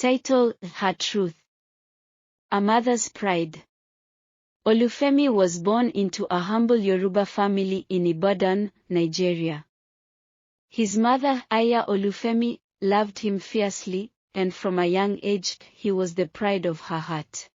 Title: Her Truth. A Mother's Pride. Olufemi was born into a humble Yoruba family in Ibadan, Nigeria. His mother, Aya Olufemi, loved him fiercely, and from a young age, he was the pride of her heart.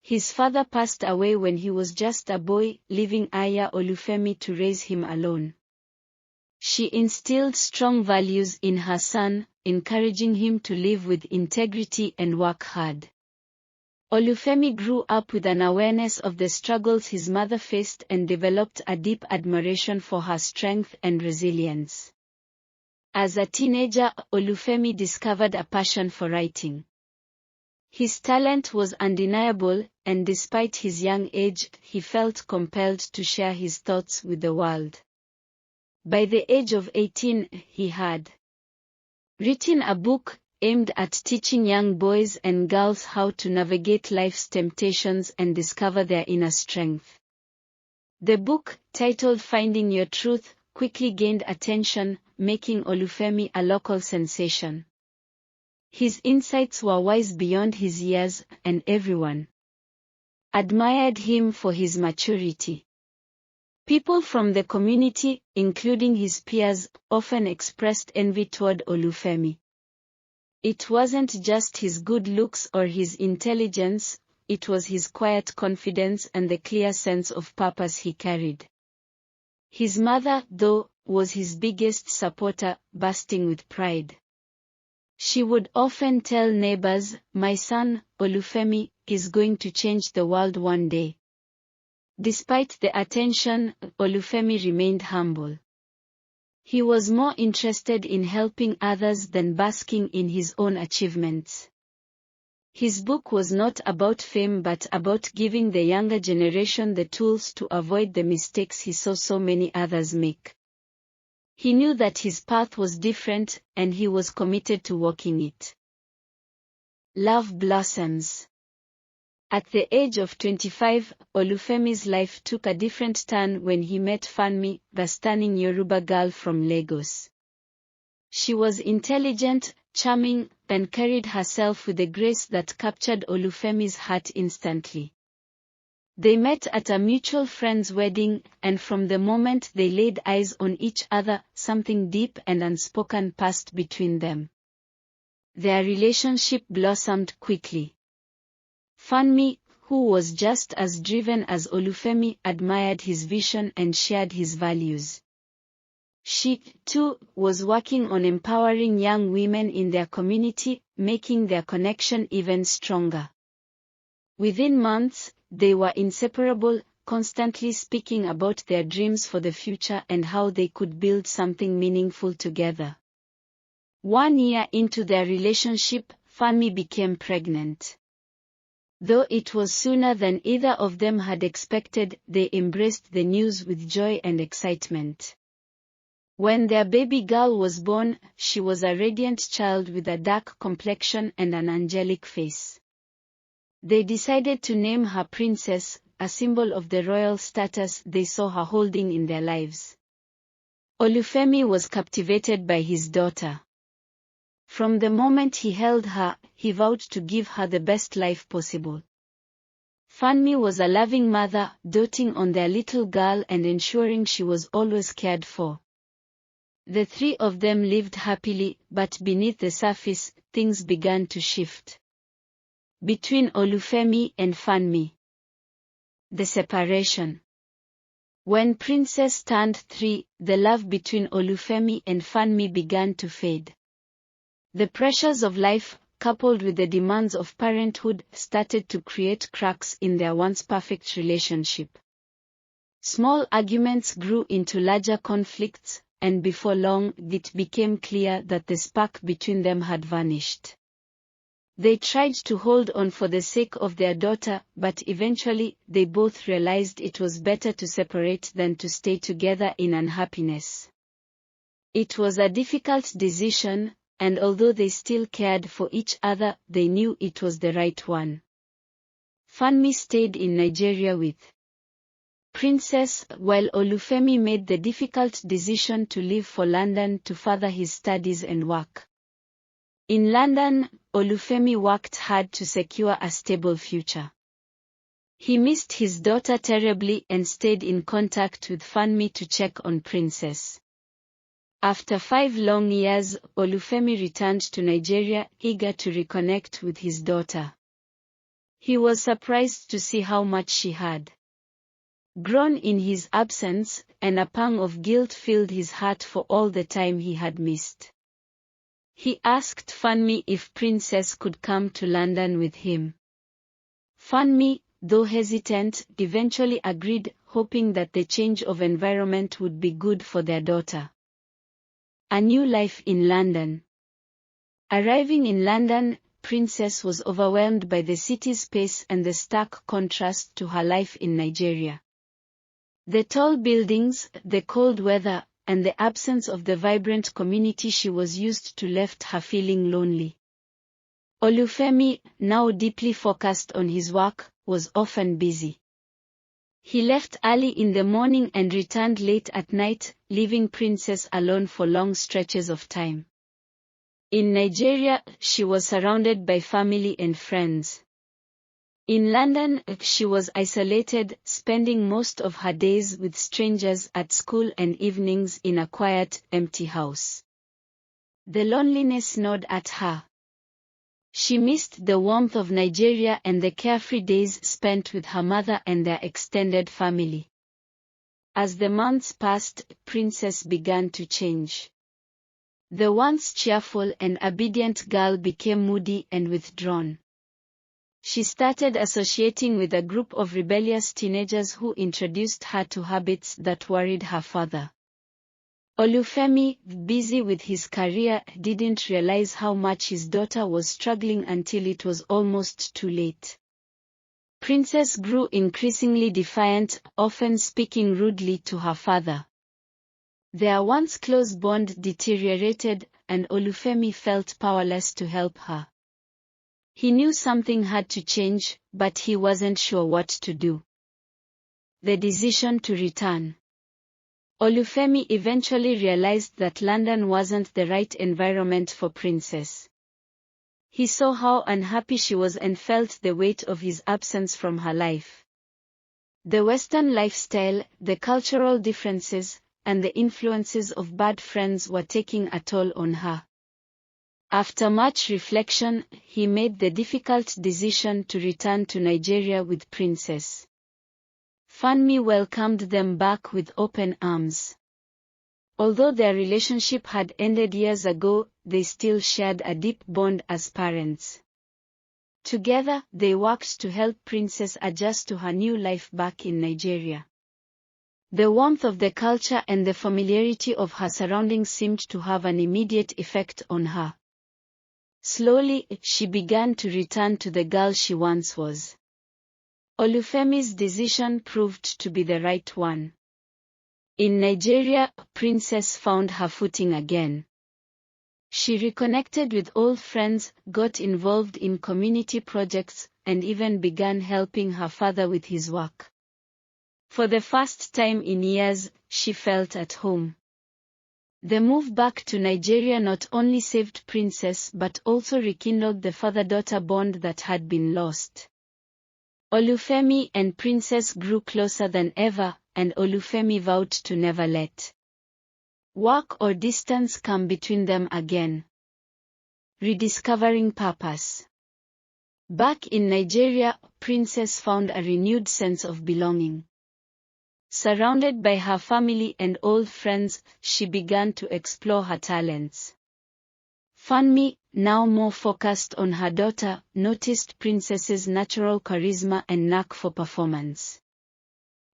His father passed away when he was just a boy, leaving Aya Olufemi to raise him alone. She instilled strong values in her son, encouraging him to live with integrity and work hard. Olufemi grew up with an awareness of the struggles his mother faced and developed a deep admiration for her strength and resilience. As a teenager, Olufemi discovered a passion for writing. His talent was undeniable, and despite his young age, he felt compelled to share his thoughts with the world. By the age of 18, he had written a book aimed at teaching young boys and girls how to navigate life's temptations and discover their inner strength. The book, titled Finding Your Truth, quickly gained attention, making Olufemi a local sensation. His insights were wise beyond his years, and everyone admired him for his maturity. People from the community, including his peers, often expressed envy toward Olufemi. It wasn't just his good looks or his intelligence, it was his quiet confidence and the clear sense of purpose he carried. His mother, though, was his biggest supporter, bursting with pride. She would often tell neighbors, "My son, Olufemi, is going to change the world one day." Despite the attention, Olufemi remained humble. He was more interested in helping others than basking in his own achievements. His book was not about fame but about giving the younger generation the tools to avoid the mistakes he saw so many others make. He knew that his path was different, and he was committed to walking it. Love blossoms. At the age of 25, Olufemi's life took a different turn when he met Funmi, the stunning Yoruba girl from Lagos. She was intelligent, charming, and carried herself with a grace that captured Olufemi's heart instantly. They met at a mutual friend's wedding, and from the moment they laid eyes on each other, something deep and unspoken passed between them. Their relationship blossomed quickly. Funmi, who was just as driven as Olufemi, admired his vision and shared his values. She, too, was working on empowering young women in their community, making their connection even stronger. Within months, they were inseparable, constantly speaking about their dreams for the future and how they could build something meaningful together. 1 year into their relationship, Funmi became pregnant. Though it was sooner than either of them had expected, they embraced the news with joy and excitement. When their baby girl was born, she was a radiant child with a dark complexion and an angelic face. They decided to name her Princess, a symbol of the royal status they saw her holding in their lives. Olufemi was captivated by his daughter. From the moment he held her, he vowed to give her the best life possible. Funmi was a loving mother, doting on their little girl and ensuring she was always cared for. The three of them lived happily, but beneath the surface, things began to shift. Between Olufemi and Funmi. The separation. When Princess turned 3, the love between Olufemi and Funmi began to fade. The pressures of life, coupled with the demands of parenthood, started to create cracks in their once perfect relationship. Small arguments grew into larger conflicts, and before long, it became clear that the spark between them had vanished. They tried to hold on for the sake of their daughter, but eventually, they both realized it was better to separate than to stay together in unhappiness. It was a difficult decision, and although they still cared for each other, they knew it was the right one. Funmi stayed in Nigeria with Princess, while Olufemi made the difficult decision to leave for London to further his studies and work. In London, Olufemi worked hard to secure a stable future. He missed his daughter terribly and stayed in contact with Funmi to check on Princess. After 5 long years, Olufemi returned to Nigeria, eager to reconnect with his daughter. He was surprised to see how much she had grown in his absence, and a pang of guilt filled his heart for all the time he had missed. He asked Funmi if Princess could come to London with him. Funmi, though hesitant, eventually agreed, hoping that the change of environment would be good for their daughter. A new life in London. Arriving in London, Princess was overwhelmed by the city's pace and the stark contrast to her life in Nigeria. The tall buildings, the cold weather, and the absence of the vibrant community she was used to left her feeling lonely. Olufemi, now deeply focused on his work, was often busy. He left early in the morning and returned late at night, leaving Princess alone for long stretches of time. In Nigeria, she was surrounded by family and friends. In London, she was isolated, spending most of her days with strangers at school and evenings in a quiet, empty house. The loneliness gnawed at her. She missed the warmth of Nigeria and the carefree days spent with her mother and their extended family. As the months passed, Princess began to change. The once cheerful and obedient girl became moody and withdrawn. She started associating with a group of rebellious teenagers who introduced her to habits that worried her father. Olufemi, busy with his career, didn't realize how much his daughter was struggling until it was almost too late. Princess grew increasingly defiant, often speaking rudely to her father. Their once close bond deteriorated, and Olufemi felt powerless to help her. He knew something had to change, but he wasn't sure what to do. The decision to return. Olufemi eventually realized that London wasn't the right environment for Princess. He saw how unhappy she was and felt the weight of his absence from her life. The Western lifestyle, the cultural differences, and the influences of bad friends were taking a toll on her. After much reflection, he made the difficult decision to return to Nigeria with Princess. Funmi welcomed them back with open arms. Although their relationship had ended years ago, they still shared a deep bond as parents. Together, they worked to help Princess adjust to her new life back in Nigeria. The warmth of the culture and the familiarity of her surroundings seemed to have an immediate effect on her. Slowly, she began to return to the girl she once was. Olufemi's decision proved to be the right one. In Nigeria, Princess found her footing again. She reconnected with old friends, got involved in community projects, and even began helping her father with his work. For the first time in years, she felt at home. The move back to Nigeria not only saved Princess but also rekindled the father-daughter bond that had been lost. Olufemi and Princess grew closer than ever, and Olufemi vowed to never let work or distance come between them again. Rediscovering purpose. Back in Nigeria, Princess found a renewed sense of belonging. Surrounded by her family and old friends, she began to explore her talents. Funmi, now more focused on her daughter, noticed Princess's natural charisma and knack for performance.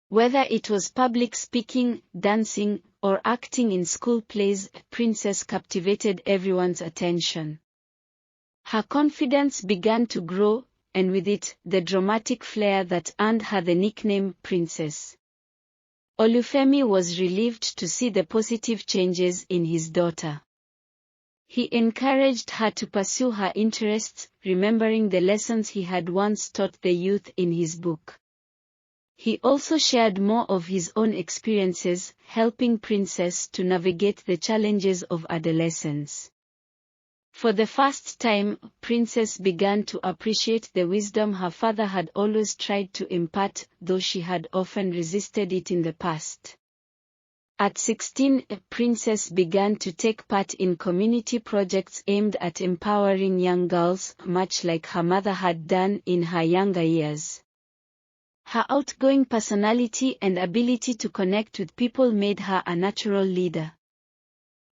Whether it was public speaking, dancing, or acting in school plays, Princess captivated everyone's attention. Her confidence began to grow, and with it, the dramatic flair that earned her the nickname Princess. Olufemi was relieved to see the positive changes in his daughter. He encouraged her to pursue her interests, remembering the lessons he had once taught the youth in his book. He also shared more of his own experiences, helping Princess to navigate the challenges of adolescence. For the first time, Princess began to appreciate the wisdom her father had always tried to impart, though she had often resisted it in the past. At 16, Princess began to take part in community projects aimed at empowering young girls, much like her mother had done in her younger years. Her outgoing personality and ability to connect with people made her a natural leader.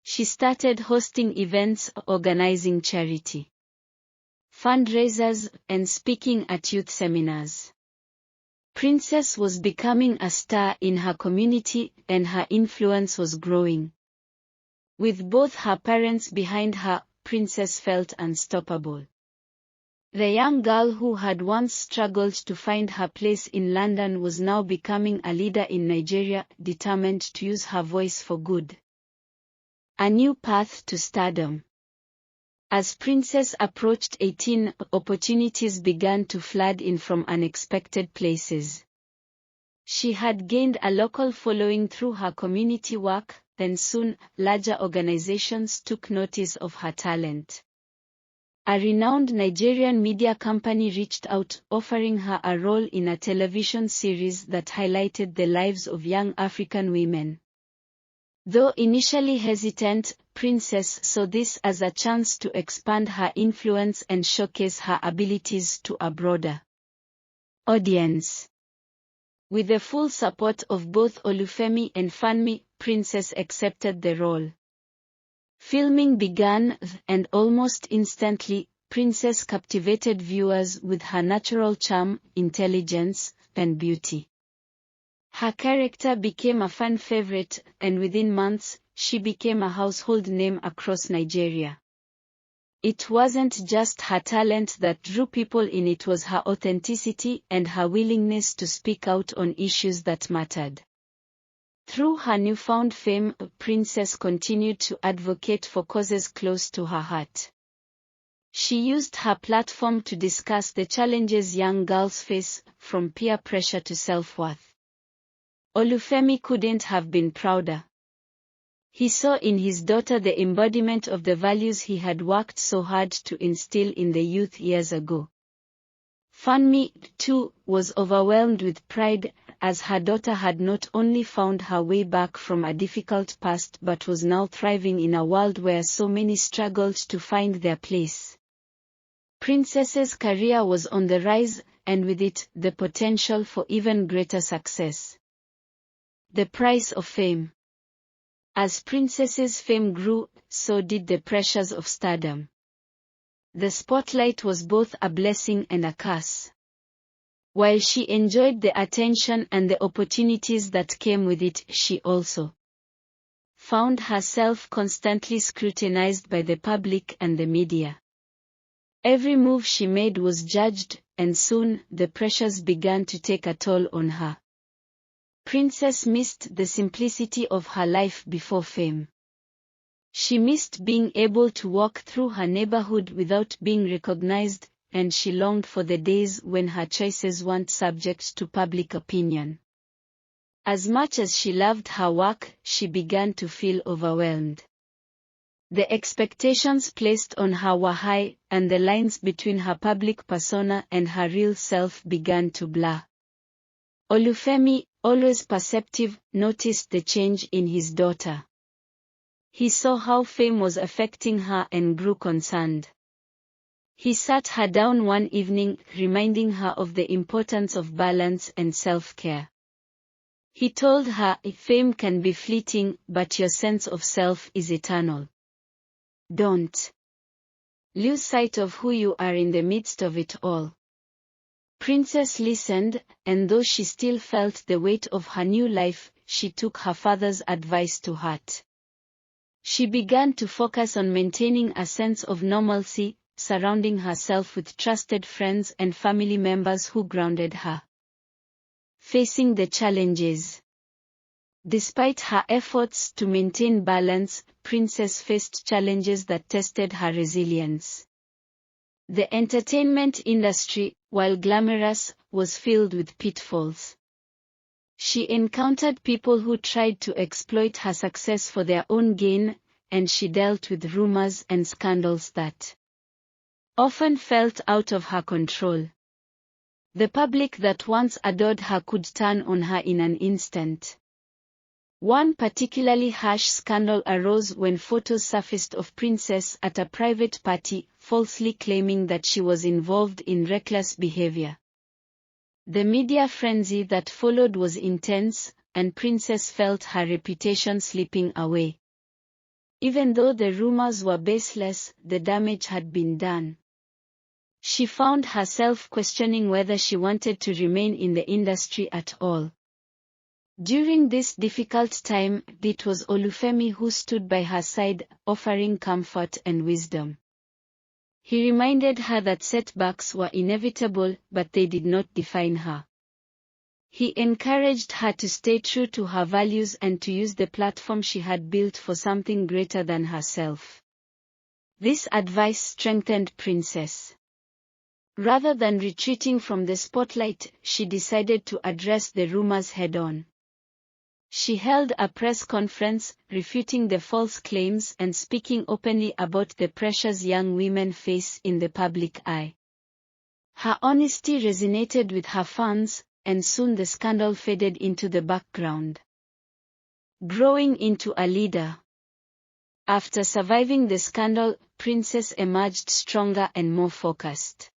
She started hosting events, organizing charity fundraisers, and speaking at youth seminars. Princess was becoming a star in her community, and her influence was growing. With both her parents behind her, Princess felt unstoppable. The young girl who had once struggled to find her place in London was now becoming a leader in Nigeria, determined to use her voice for good. A new path to stardom. As Princess approached 18, opportunities began to flood in from unexpected places. She had gained a local following through her community work, then soon, larger organizations took notice of her talent. A renowned Nigerian media company reached out, offering her a role in a television series that highlighted the lives of young African women. Though initially hesitant, Princess saw this as a chance to expand her influence and showcase her abilities to a broader audience. With the full support of both Olufemi and Funmi, Princess accepted the role. Filming began, and almost instantly, Princess captivated viewers with her natural charm, intelligence, and beauty. Her character became a fan favorite, and within months, she became a household name across Nigeria. It wasn't just her talent that drew people in, it was her authenticity and her willingness to speak out on issues that mattered. Through her newfound fame, Princess continued to advocate for causes close to her heart. She used her platform to discuss the challenges young girls face, from peer pressure to self-worth. Olufemi couldn't have been prouder. He saw in his daughter the embodiment of the values he had worked so hard to instill in the youth years ago. Funmi, too, was overwhelmed with pride, as her daughter had not only found her way back from a difficult past but was now thriving in a world where so many struggled to find their place. Princess's career was on the rise, and with it, the potential for even greater success. The price of fame. As Princess's fame grew, so did the pressures of stardom. The spotlight was both a blessing and a curse. While she enjoyed the attention and the opportunities that came with it, she also found herself constantly scrutinized by the public and the media. Every move she made was judged, and soon, the pressures began to take a toll on her. Princess missed the simplicity of her life before fame. She missed being able to walk through her neighborhood without being recognized, and she longed for the days when her choices weren't subject to public opinion. As much as she loved her work, she began to feel overwhelmed. The expectations placed on her were high, and the lines between her public persona and her real self began to blur. Olufemi, always perceptive, noticed the change in his daughter. He saw how fame was affecting her and grew concerned. He sat her down one evening, reminding her of the importance of balance and self-care. He told her, "Fame can be fleeting, but your sense of self is eternal. Don't lose sight of who you are in the midst of it all." Princess listened, and though she still felt the weight of her new life, she took her father's advice to heart. She began to focus on maintaining a sense of normalcy, surrounding herself with trusted friends and family members who grounded her. Facing the challenges. Despite her efforts to maintain balance, Princess faced challenges that tested her resilience. The entertainment industry, while glamorous, was filled with pitfalls. She encountered people who tried to exploit her success for their own gain, and she dealt with rumors and scandals that often felt out of her control. The public that once adored her could turn on her in an instant. One particularly harsh scandal arose when photos surfaced of Princess at a private party, falsely claiming that she was involved in reckless behavior. The media frenzy that followed was intense, and Princess felt her reputation slipping away. Even though the rumors were baseless, the damage had been done. She found herself questioning whether she wanted to remain in the industry at all. During this difficult time, it was Olufemi who stood by her side, offering comfort and wisdom. He reminded her that setbacks were inevitable, but they did not define her. He encouraged her to stay true to her values and to use the platform she had built for something greater than herself. This advice strengthened Princess. Rather than retreating from the spotlight, she decided to address the rumors head-on. She held a press conference, refuting the false claims and speaking openly about the pressures young women face in the public eye. Her honesty resonated with her fans, and soon the scandal faded into the background. Growing into a leader. After surviving the scandal, Princess emerged stronger and more focused.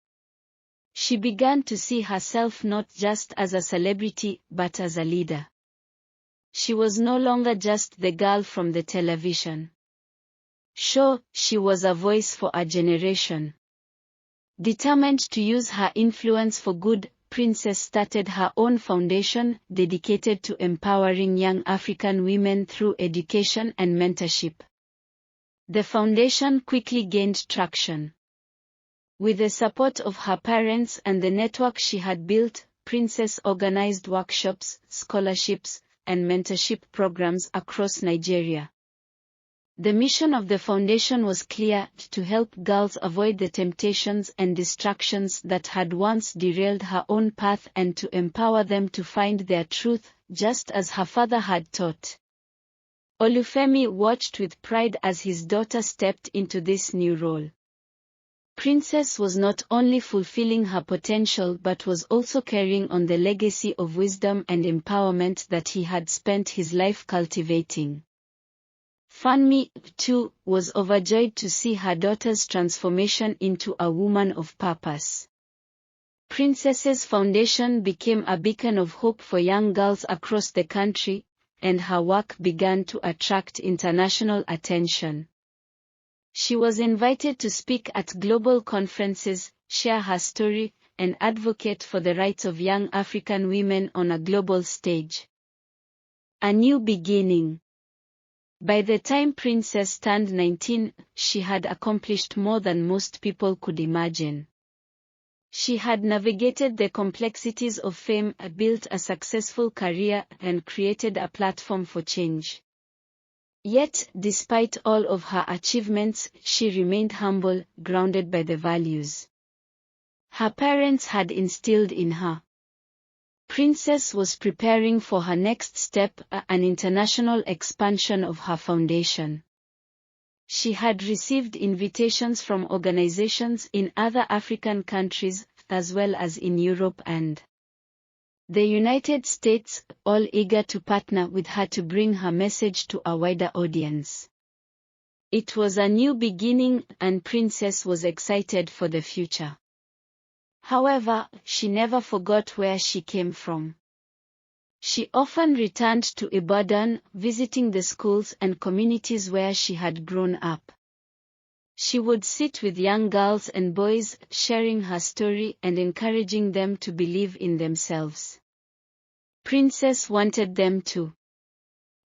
She began to see herself not just as a celebrity, but as a leader. She was no longer just the girl from the television show, she was a voice for a generation. Determined to use her influence for good, Princess started her own foundation, dedicated to empowering young African women through education and mentorship. The foundation quickly gained traction. With the support of her parents and the network she had built, Princess organized workshops, scholarships, and mentorship programs across Nigeria. The mission of the foundation was clear: to help girls avoid the temptations and distractions that had once derailed her own path and to empower them to find their truth, just as her father had taught. Olufemi watched with pride as his daughter stepped into this new role. Princess was not only fulfilling her potential but was also carrying on the legacy of wisdom and empowerment that he had spent his life cultivating. Funmi, too, was overjoyed to see her daughter's transformation into a woman of purpose. Princess's foundation became a beacon of hope for young girls across the country, and her work began to attract international attention. She was invited to speak at global conferences, share her story, and advocate for the rights of young African women on a global stage. A new beginning. By the time Princess turned 19, she had accomplished more than most people could imagine. She had navigated the complexities of fame, built a successful career, and created a platform for change. Yet, despite all of her achievements, she remained humble, grounded by the values her parents had instilled in her. Princess was preparing for her next step, an international expansion of her foundation. She had received invitations from organizations in other African countries, as well as in Europe and the United States, all eager to partner with her to bring her message to a wider audience. It was a new beginning, and Princess was excited for the future. However, she never forgot where she came from. She often returned to Ibadan, visiting the schools and communities where she had grown up. She would sit with young girls and boys, sharing her story and encouraging them to believe in themselves. Princess wanted them to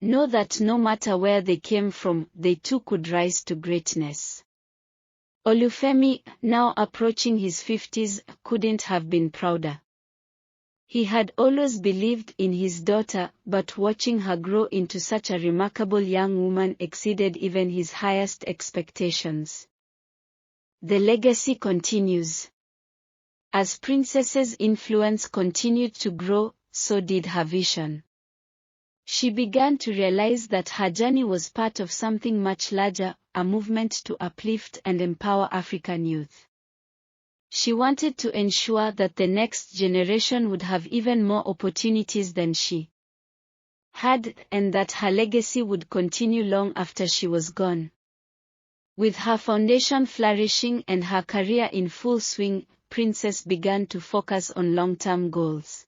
know that no matter where they came from, they too could rise to greatness. Olufemi, now approaching his 50s, couldn't have been prouder. He had always believed in his daughter, but watching her grow into such a remarkable young woman exceeded even his highest expectations. The legacy continues. As Princess's influence continued to grow, so did her vision. She began to realize that her journey was part of something much larger, a movement to uplift and empower African youth. She wanted to ensure that the next generation would have even more opportunities than she had, and that her legacy would continue long after she was gone. With her foundation flourishing and her career in full swing, Princess began to focus on long-term goals.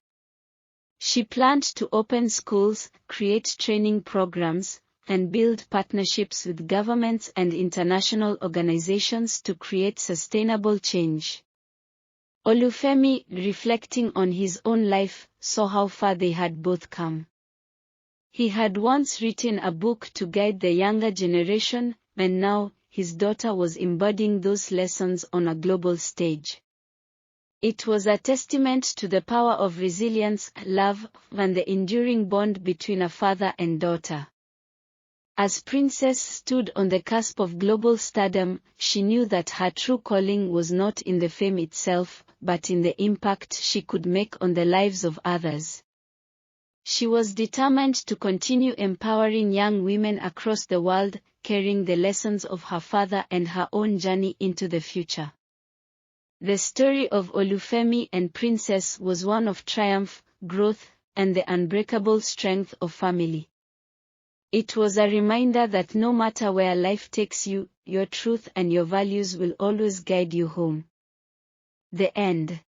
She planned to open schools, create training programs, and build partnerships with governments and international organizations to create sustainable change. Olufemi, reflecting on his own life, saw how far they had both come. He had once written a book to guide the younger generation, and now, his daughter was embodying those lessons on a global stage. It was a testament to the power of resilience, love, and the enduring bond between a father and daughter. As Princess stood on the cusp of global stardom, she knew that her true calling was not in the fame itself, but in the impact she could make on the lives of others. She was determined to continue empowering young women across the world, carrying the lessons of her father and her own journey into the future. The story of Olufemi and Princess was one of triumph, growth, and the unbreakable strength of family. It was a reminder that no matter where life takes you, your truth and your values will always guide you home. The end.